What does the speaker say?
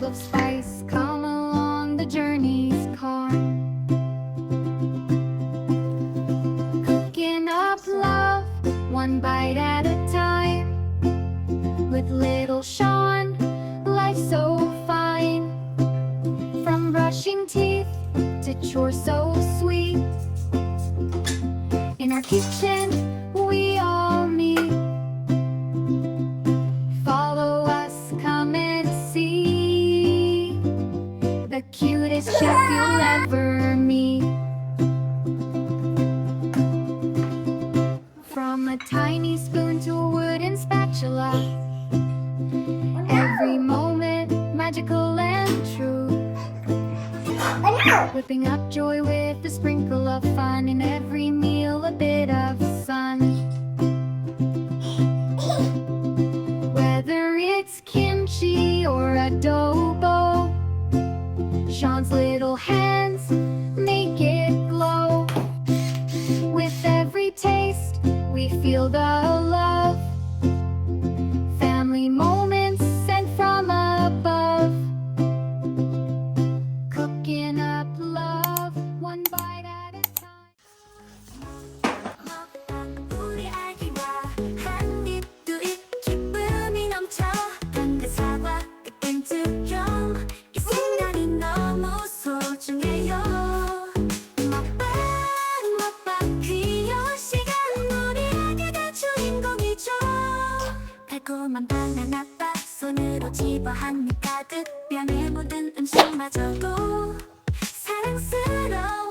of spice come along the journey's car. Cooking up love, one bite at a time. With little Sean, life's so fine. From brushing teeth to chores so sweet, in our kitchen we all meet. Follow us, come and see the cutest chef you'll ever meet. From a tiny spoon to a wooden spatula, every moment magical and true. Whipping up joy with a sprinkle of fun, in every meal a bit of sun. Whether it's kimchi or adobo, Sean's little hands make it glow. With every taste we feel the love, family moments sent from above. Cooking up love, one bite at a time. 우리 아기와 한 입 두 입 기쁨이 넘쳐. 단데 사과 끝엔 투영, 이 순간이 너무 소중해요. 먹방 귀여운 시간, 우리 아기가 주인공이죠. 달콤한 바나나 바 손으로 집어 한 입 가득, 뺨에 묻은 음식마저도 사랑스러워.